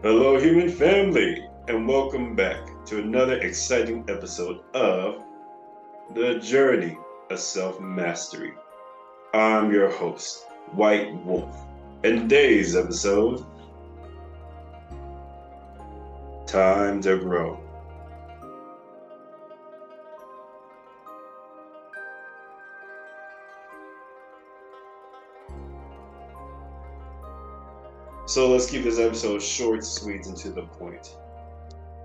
Hello, human family, and welcome back to another exciting episode of The Journey of Self-Mastery. I'm your host, White Wolf, and today's episode, Time to Grow. So let's keep this episode short, sweet, and to the point.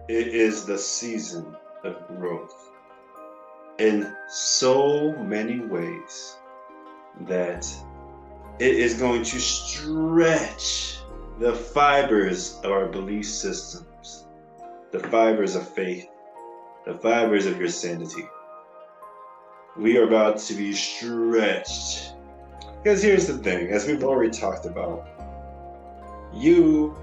It is the season of growth in so many ways that it is going to stretch the fibers of our belief systems, the fibers of faith, the fibers of your sanity. We are about to be stretched. Because here's the thing, as we've already talked about, you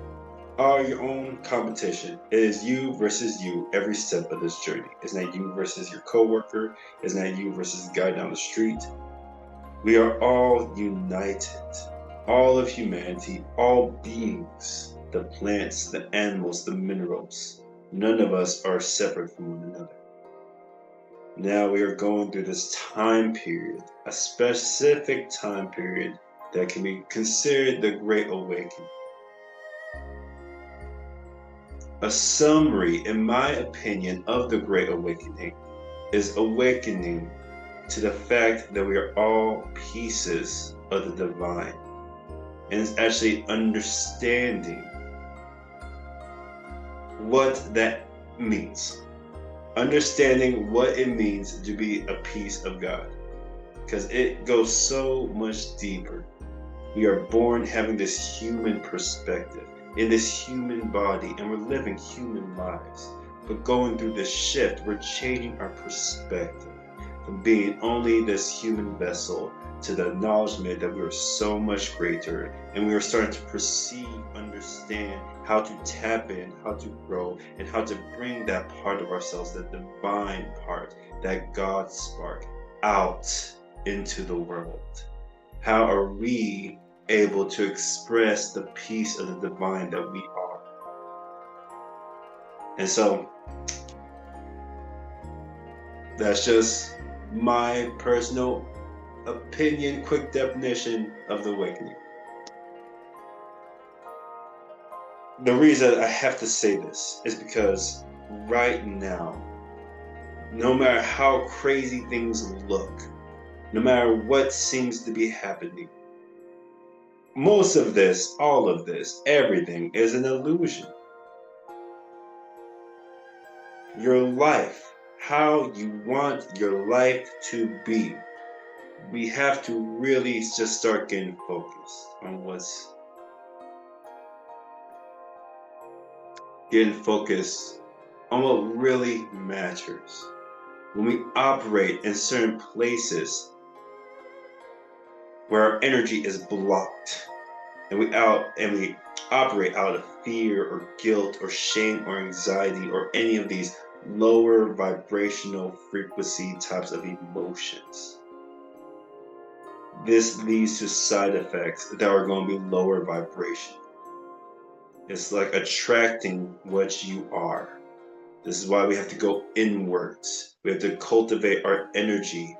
are your own competition. It is you versus you every step of this journey. It's not you versus your coworker. It's not you versus the guy down the street. We are all united. All of humanity, all beings, the plants, the animals, the minerals. None of us are separate from one another. Now we are going through this time period, a specific time period that can be considered the Great Awakening. A summary, in my opinion, of the Great Awakening is awakening to the fact that we are all pieces of the divine. And it's actually understanding what that means. Understanding what it means to be a piece of God. Because it goes so much deeper. We are born having this human perspective, in this human body, and we're living human lives. But going through this shift, we're changing our perspective from being only this human vessel to the acknowledgement that we are so much greater, and we are starting to perceive, understand how to tap in, how to grow, and how to bring that part of ourselves, that divine part, that God spark, out into the world. How are we able to express the piece of the divine that we are? And so that's just my personal opinion, quick definition of the awakening. The reason I have to say this is because right now, no matter how crazy things look, no matter what seems to be happening, most of this, all of this, everything is an illusion. Your life, how you want your life to be. We have to really just start getting focused on what really matters. When we operate in certain places where our energy is blocked, and we operate out of fear or guilt or shame or anxiety or any of these lower vibrational frequency types of emotions. This leads to side effects that are going to be lower vibration. It's like attracting what you are. This is why we have to go inwards. We have to cultivate our energy,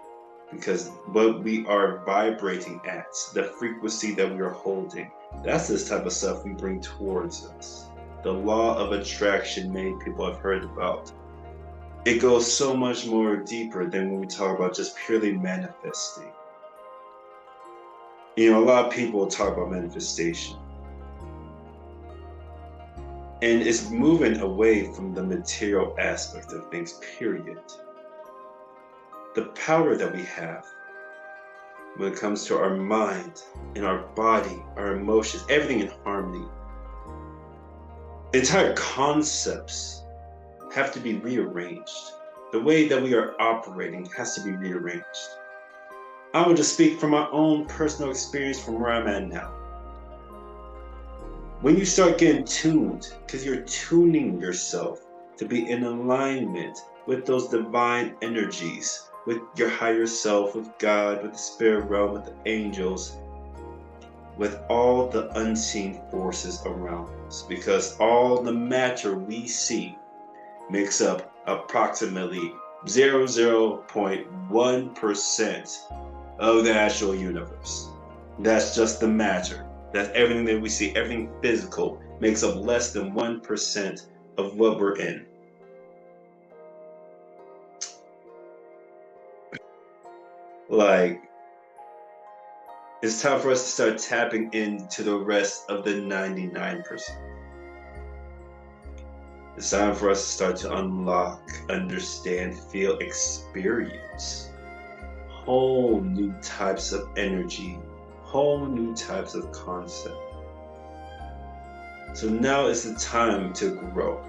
because what we are vibrating at, the frequency that we are holding, that's this type of stuff we bring towards us. The law of attraction, many people have heard about. It goes so much more deeper than when we talk about just purely manifesting. You know, a lot of people talk about manifestation, and it's moving away from the material aspect of things, period. The power that we have when it comes to our mind and our body, our emotions, everything in harmony. Entire concepts have to be rearranged. The way that we are operating has to be rearranged. I will just speak from my own personal experience from where I'm at now. When you start getting tuned, because you're tuning yourself to be in alignment with those divine energies, with your higher self, with God, with the spirit realm, with the angels, with all the unseen forces around. universe, because all the matter we see makes up approximately 0.1% of the actual universe. That's just the matter. That's everything that we see, everything physical makes up less than 1% of what we're in. Like, it's time for us to start tapping into the rest of the 99%. It's time for us to start to unlock, understand, feel, experience whole new types of energy, whole new types of concept. So now is the time to grow.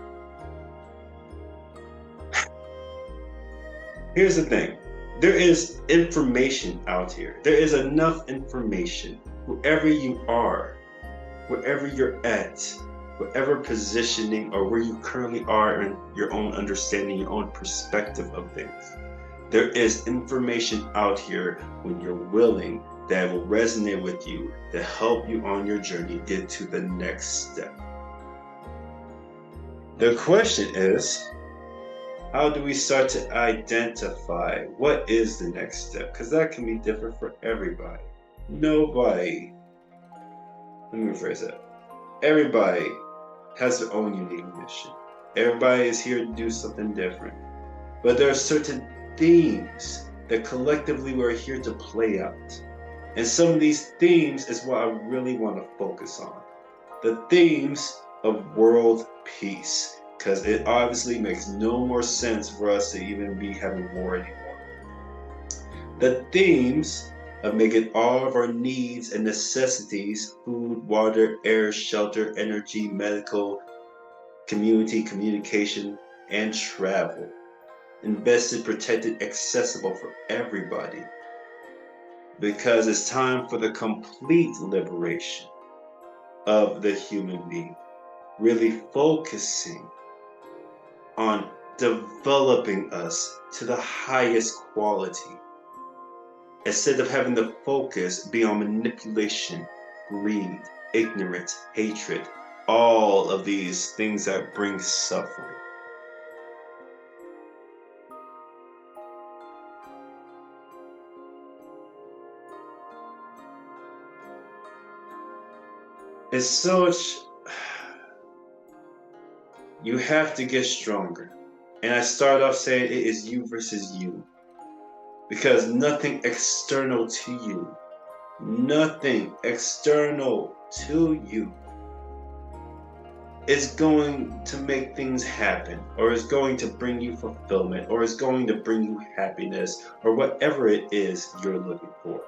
Here's the thing. There is information out here. There is enough information. Wherever you are, wherever you're at, whatever positioning or where you currently are in your own understanding, your own perspective of things, there is information out here when you're willing that will resonate with you, to help you on your journey get to the next step. The question is, how do we start to identify what is the next step? Because that can be different for everybody. Nobody, let me rephrase that. Everybody has their own unique mission. Everybody is here to do something different. But there are certain themes that collectively we're here to play out. And some of these themes is what I really want to focus on. The themes of world peace. Because it obviously makes no more sense for us to even be having war anymore. The themes of making all of our needs and necessities, food, water, air, shelter, energy, medical, community, communication, and travel, invested, protected, accessible for everybody. Because it's time for the complete liberation of the human being. Really focusing on developing us to the highest quality, instead of having the focus be on manipulation, greed, ignorance, hatred, all of these things that bring suffering. It's such, you have to get stronger. And I start off saying it is you versus you. Because nothing external to you, nothing external to you is going to make things happen, or is going to bring you fulfillment, or is going to bring you happiness, or whatever it is you're looking for.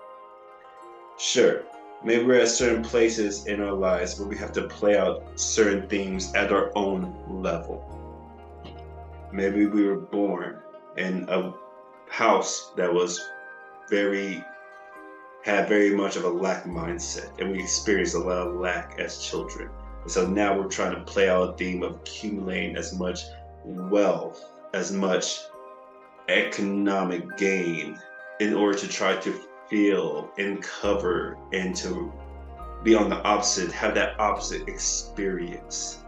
Sure, maybe we're at certain places in our lives where we have to play out certain themes at our own level. Maybe we were born in a house that was had very much of a lack mindset, and we experienced a lot of lack as children. And so now we're trying to play out a theme of accumulating as much wealth, as much economic gain, in order to try to feel and cover and to be on the opposite, have that opposite experience.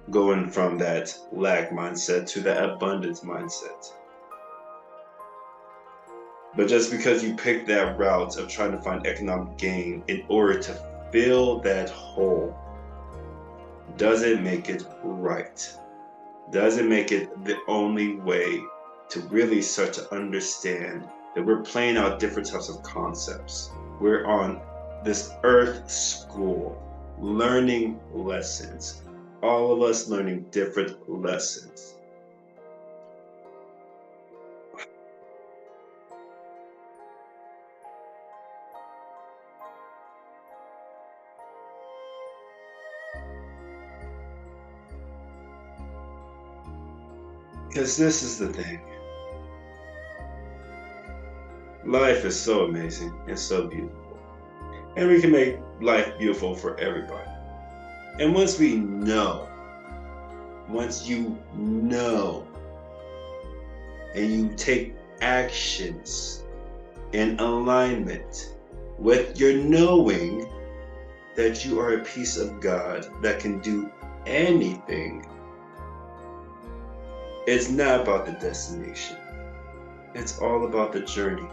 Going from that lack mindset to that abundance mindset. But just because you pick that route of trying to find economic gain in order to fill that hole, doesn't make it right. Doesn't make it the only way to really start to understand that we're playing out different types of concepts. We're on this earth school, learning lessons. All of us learning different lessons. Because this is the thing. Life is so amazing and so beautiful. And we can make life beautiful for everybody. And once you know, and you take actions in alignment with your knowing, that you are a piece of God that can do anything, it's not about the destination. It's all about the journey.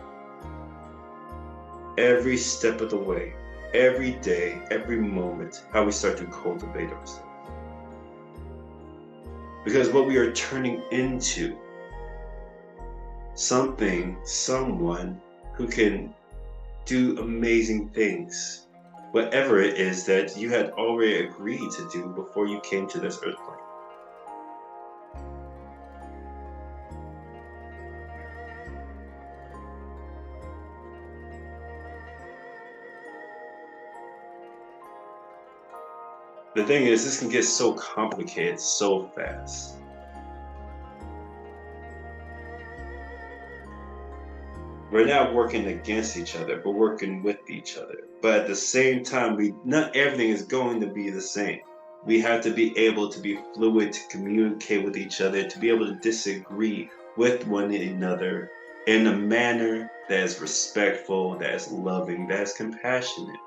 Every step of the way, every day, every moment, how we start to cultivate ourselves. Because what we are turning into, something, someone who can do amazing things, whatever it is that you had already agreed to do before you came to this earth plane. The thing is, this can get so complicated so fast. We're not working against each other, we're working with each other. But at the same time, not everything is going to be the same. We have to be able to be fluid, to communicate with each other, to be able to disagree with one another in a manner that is respectful, that is loving, that is compassionate.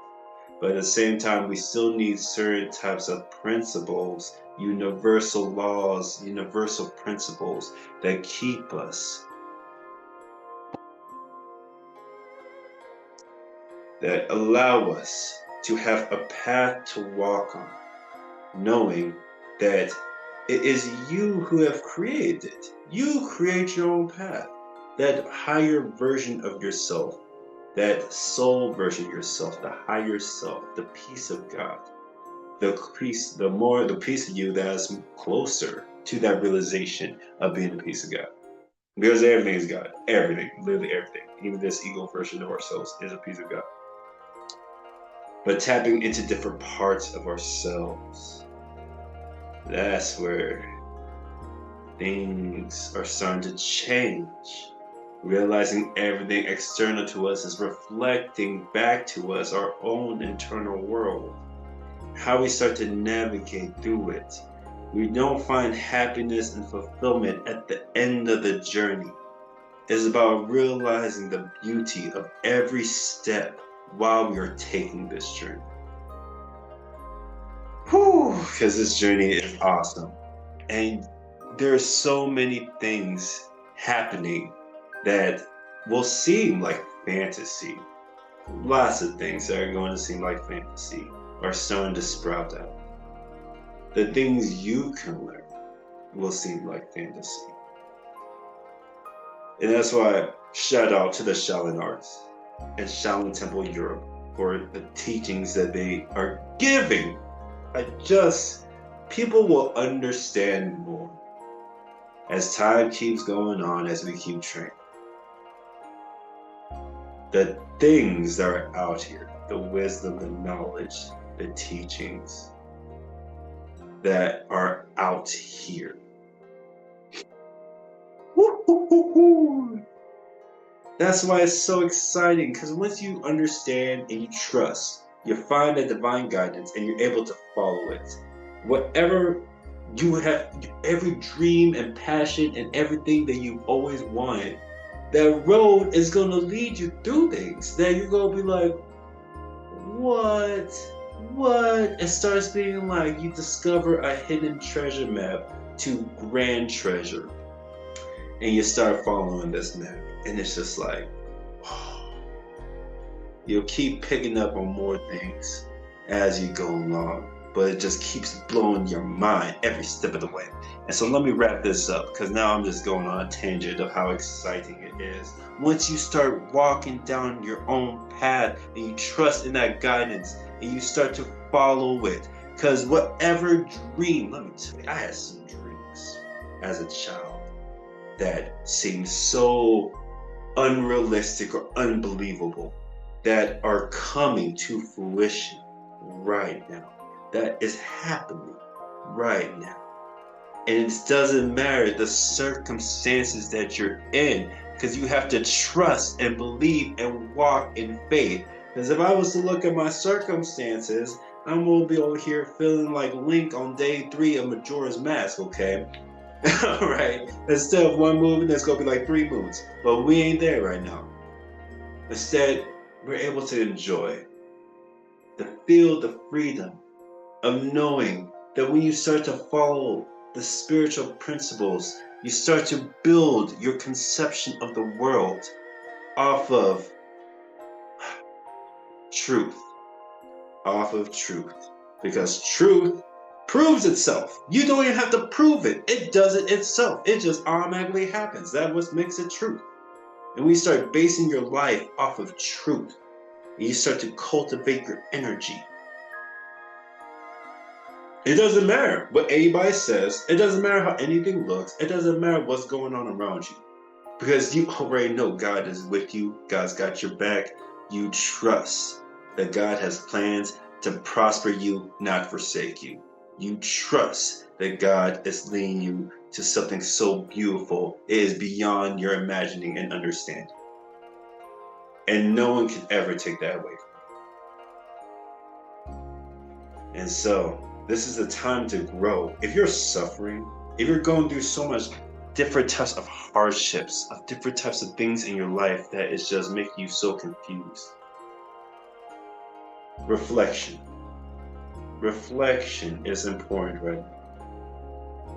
But at the same time, we still need certain types of principles, universal laws, universal principles that keep us, that allow us to have a path to walk on, knowing that it is you who have created it. You create your own path. That higher version of yourself, that soul version of yourself, the higher self, the peace of God, the piece of you that is closer to that realization of being the peace of God. Because everything is God. Everything, literally everything. Even this ego version of ourselves is a piece of God. But tapping into different parts of ourselves, that's where things are starting to change. Realizing everything external to us is reflecting back to us our own internal world. How we start to navigate through it. We don't find happiness and fulfillment at the end of the journey. It's about realizing the beauty of every step while we are taking this journey. Because this journey is awesome. And there are so many things happening that will seem like fantasy. Lots of things that are going to seem like fantasy are starting to sprout out. The things you can learn will seem like fantasy. And that's why shout out to the Shaolin Arts and Shaolin Temple Europe for the teachings that they are giving. People will understand more as time keeps going on, as we keep training. The things that are out here, the wisdom, the knowledge, the teachings that are out here. That's why it's so exciting, because once you understand and you trust, you find that divine guidance and you're able to follow it. Whatever you have, every dream and passion and everything that you've always wanted, that road is going to lead you through things that you're going to be like, what? It starts being like you discover a hidden treasure map to grand treasure. And you start following this map. And it's just like, you'll keep picking up on more things as you go along. But it just keeps blowing your mind every step of the way. And so let me wrap this up, because now I'm just going on a tangent of how exciting it is. Once you start walking down your own path and you trust in that guidance and you start to follow it, because whatever dream, let me tell you, I had some dreams as a child that seemed so unrealistic or unbelievable that are coming to fruition right now. That is happening right now. And it doesn't matter the circumstances that you're in, because you have to trust and believe and walk in faith. Because if I was to look at my circumstances, I'm going to be over here feeling like Link on day 3 of Majora's Mask, okay? Alright? Instead of one movie, there's going to be like 3 moons. But we ain't there right now. Instead, we're able to enjoy to feel the freedom of knowing that when you start to follow the spiritual principles, you start to build your conception of the world off of truth. Off of truth. Because truth proves itself. You don't even have to prove it. It does it itself. It just automatically happens. That's what makes it truth. And when you start basing your life off of truth, and you start to cultivate your energy, it doesn't matter what anybody says. It doesn't matter how anything looks. It doesn't matter what's going on around you. Because you already know God is with you. God's got your back. You trust that God has plans to prosper you, not forsake you. You trust that God is leading you to something so beautiful. It is beyond your imagining and understanding. And no one can ever take that away from you. And so, this is the time to grow. If you're suffering, if you're going through so much different types of hardships, of different types of things in your life that is just making you so confused, reflection is important right now.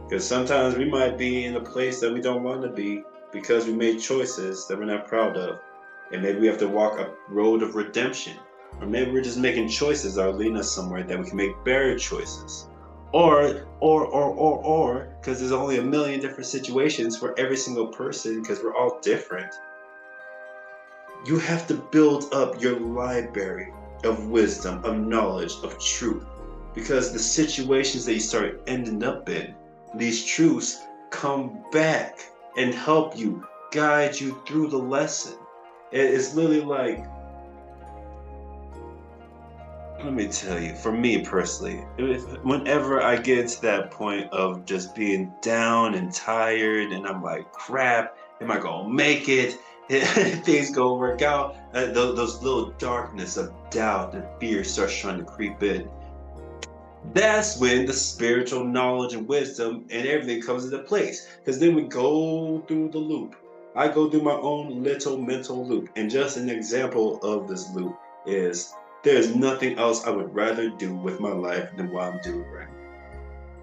Because sometimes we might be in a place that we don't want to be because we made choices that we're not proud of. And maybe we have to walk a road of redemption. Or maybe we're just making choices that are leading us somewhere that we can make better choices. Or, because there's only a million different situations for every single person, because we're all different. You have to build up your library of wisdom, of knowledge, of truth. Because the situations that you start ending up in, these truths come back and help you, guide you through the lesson. It's literally like, let me tell you, for me personally, whenever I get to that point of just being down and tired, and I'm like, crap, am I gonna make it? Things gonna work out? Those little darkness of doubt and fear starts trying to creep in. That's when the spiritual knowledge and wisdom and everything comes into place. Because then we go through the loop. I go through my own little mental loop. And just an example of this loop is, there's nothing else I would rather do with my life than what I'm doing right now.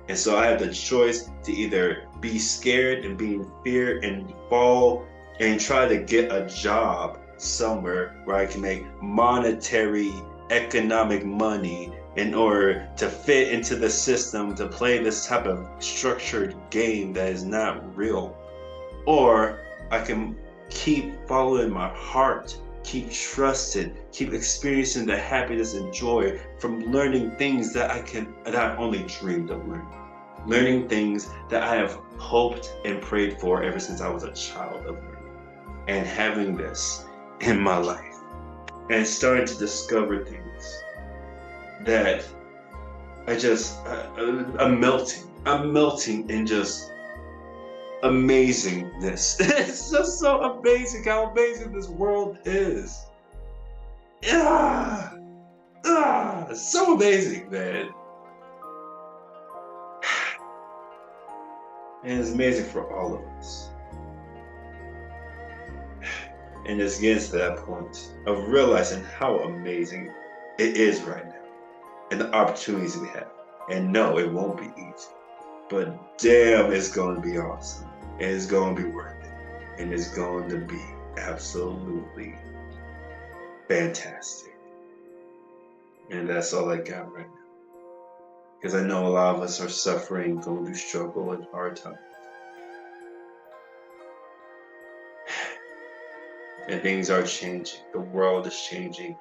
And so I have the choice to either be scared and be in fear and fall and try to get a job somewhere where I can make monetary, economic money in order to fit into the system, to play this type of structured game that is not real. Or I can keep following my heart, keep trusting, keep experiencing the happiness and joy from learning things that I only dreamed of learning. Learning things that I have hoped and prayed for ever since I was a child of learning. And having this in my life. And starting to discover things that I'm melting in just amazingness. It's just so amazing how amazing this world is. So amazing, man. And it's amazing for all of us. And it's getting to that point of realizing how amazing it is right now. And the opportunities we have. And no, it won't be easy. But damn, it's going to be awesome. And it's going to be worth it. And it's going to be absolutely fantastic. And that's all I got right now. Because I know a lot of us are suffering, going through struggle and hard times. And things are changing. The world is changing.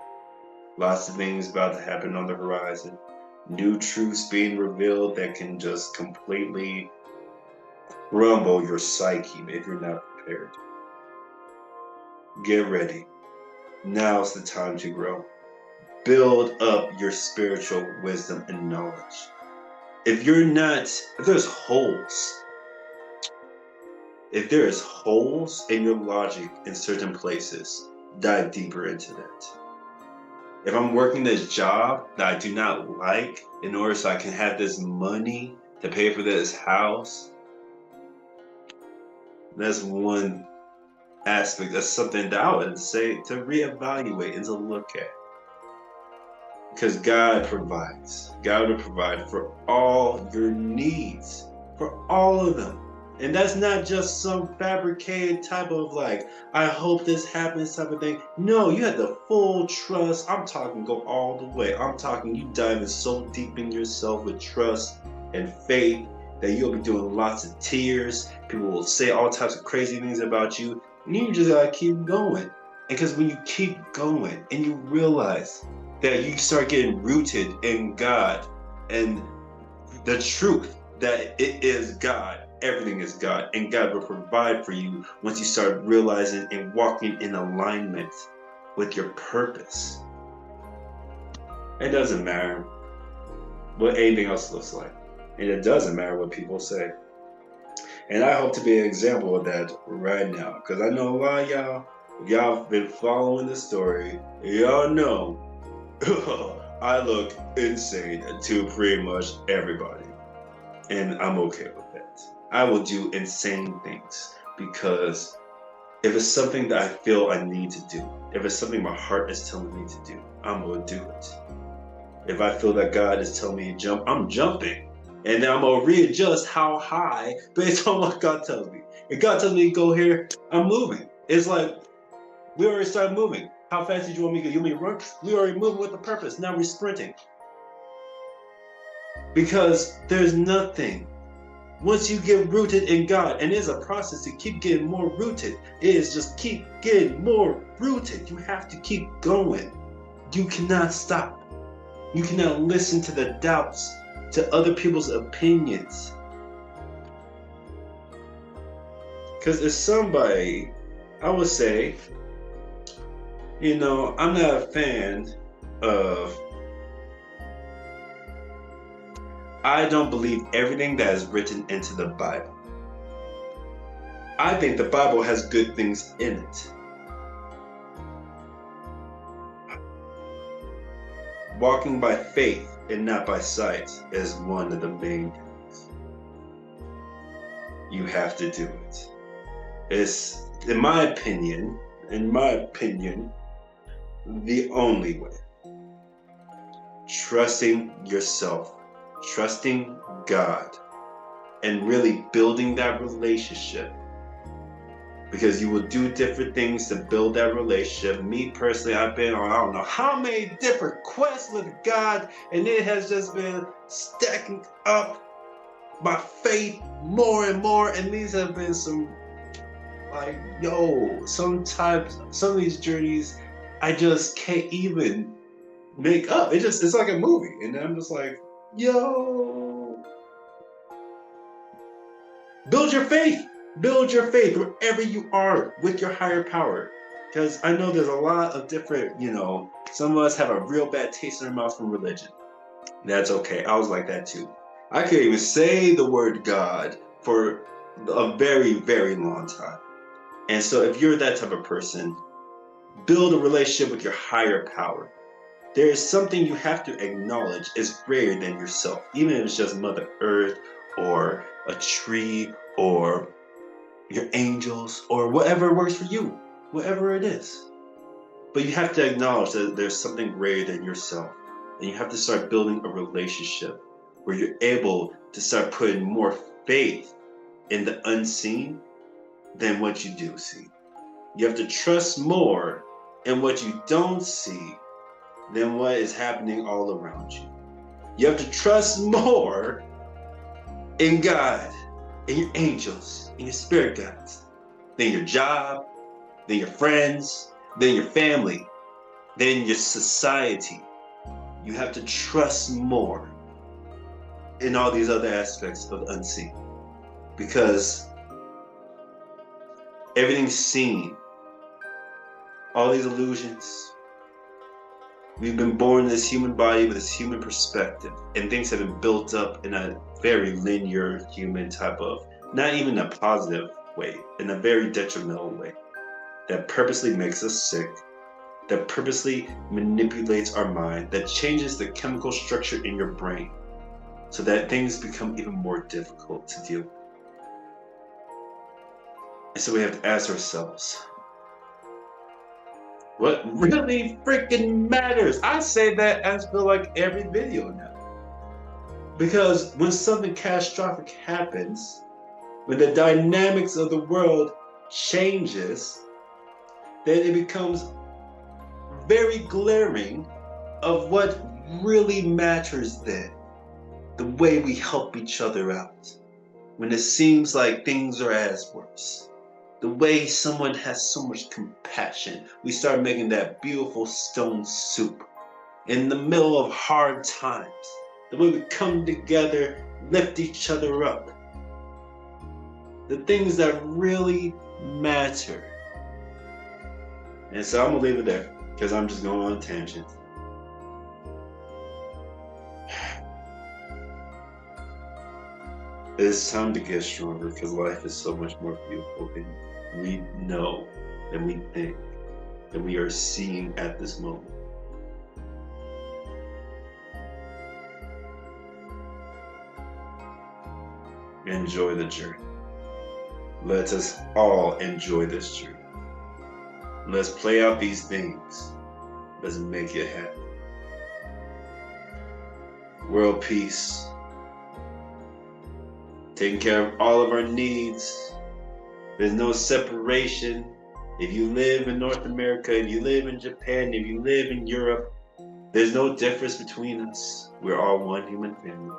Lots of things about to happen on the horizon. New truths being revealed that can just completely rumble your psyche if you're not prepared. Get ready. Now's the time to grow. Build up your spiritual wisdom and knowledge. If there's holes in your logic in certain places, dive deeper into that. If I'm working this job that I do not like in order so I can have this money to pay for this house, that's one aspect. That's something that I would say to reevaluate and to look at. Because God provides. God will provide for all your needs, for all of them. And that's not just some fabricated type of like, I hope this happens type of thing. No, you have the full trust. I'm talking go all the way. I'm talking you diving so deep in yourself with trust and faith that you'll be doing lots of tears. People will say all types of crazy things about you. And you just gotta keep going. Because when you keep going and you realize that you start getting rooted in God and the truth that it is God, everything is God, and God will provide for you once you start realizing and walking in alignment with your purpose. It doesn't matter what anything else looks like, and it doesn't matter what people say. And I hope to be an example of that right now, because I know a lot of y'all, if y'all have been following the story, y'all know I look insane to pretty much everybody. And I'm okay with that. I will do insane things because if it's something that I feel I need to do, if it's something my heart is telling me to do, I'm going to do it. If I feel that God is telling me to jump, I'm jumping. And then I'm going to readjust how high based on what God tells me. If God tells me to go here, I'm moving. It's like, we already started moving. How fast did you want me to go? You want me to run? We already moving with a purpose. Now we're sprinting. Because there's nothing. Once you get rooted in God, and it's a process to keep getting more rooted, it is just keep getting more rooted. You have to keep going. You cannot stop. You cannot listen to the doubts, to other people's opinions. Because as somebody, I would say, I'm not a fan of, I don't believe everything that is written into the Bible. I think the Bible has good things in it. Walking by faith and not by sight is one of the main things. You have to do it. It's, in my opinion, the only way. Trusting yourself, trusting God, and really building that relationship. Because you will do different things to build that relationship. Me personally, I've been on I don't know how many different quests with God, and it has just been stacking up my faith more and more. And these have been some, like, sometimes some of these journeys I just can't even make up. It's like a movie, and then I'm just like, build your faith. Build your faith wherever you are with your higher power. Because I know there's a lot of different, some of us have a real bad taste in our mouth from religion. That's okay. I was like that too. I couldn't even say the word God for a very, very long time. And so if you're that type of person, build a relationship with your higher power. There is something you have to acknowledge is greater than yourself, even if it's just Mother Earth or a tree or your angels or whatever works for you, whatever it is. But you have to acknowledge that there's something greater than yourself, and you have to start building a relationship where you're able to start putting more faith in the unseen than what you do see. You have to trust more in what you don't see than what is happening all around you. You have to trust more in God, in your angels, in your spirit guides, than your job, than your friends, than your family, than your society. You have to trust more in all these other aspects of the unseen. Because everything's seen. All these illusions. We've been born in this human body with this human perspective, and things have been built up in a very linear human type of, not even a positive way, in a very detrimental way, that purposely makes us sick, that purposely manipulates our mind, that changes the chemical structure in your brain so that things become even more difficult to deal with. And so we have to ask ourselves, What really freaking matters. I say that as for like every video now. Because when something catastrophic happens, when the dynamics of the world changes, then it becomes very glaring of what really matters then. The way we help each other out. When it seems like things are as worse. The way someone has so much compassion. We start making that beautiful stone soup in the middle of hard times. The way we come together, lift each other up. The things that really matter. And so I'm gonna leave it there because I'm just going on a tangent. It's time to get stronger because life is so much more beautiful than we know, than we think, than we are seeing at this moment. Enjoy the journey. Let us all enjoy this journey. Let's play out these things. Let's make it happen. World peace. Taking care of all of our needs. There's no separation. If you live in North America, if you live in Japan, if you live in Europe, there's no difference between us. We're all one human family.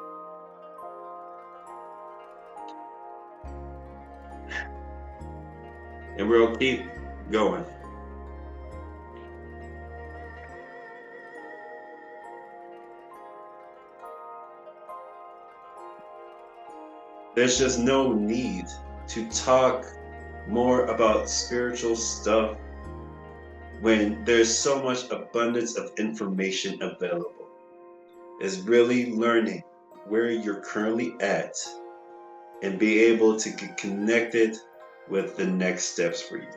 And we'll keep going. There's just no need to talk more about spiritual stuff when there's so much abundance of information available. It's really learning where you're currently at and be able to get connected with the next steps for you.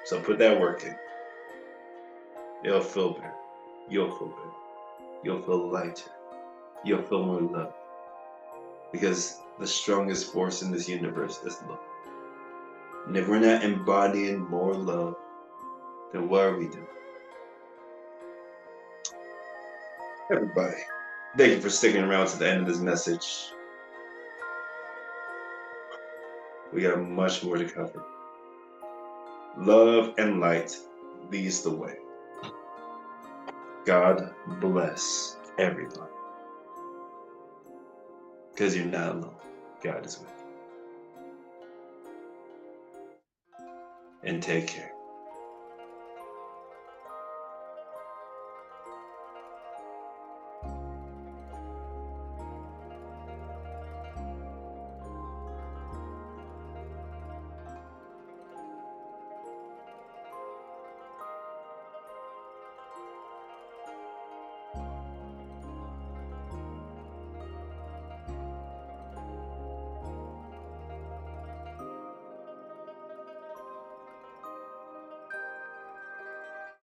So put that work in. It'll feel better. You'll feel better. You'll feel lighter. You'll feel more love. Because the strongest force in this universe is love. And if we're not embodying more love, then what are we doing? Everybody, thank you for sticking around to the end of this message. We have much more to cover. Love and light leads the way. God bless everybody. Because you're not alone. God is with you. And take care.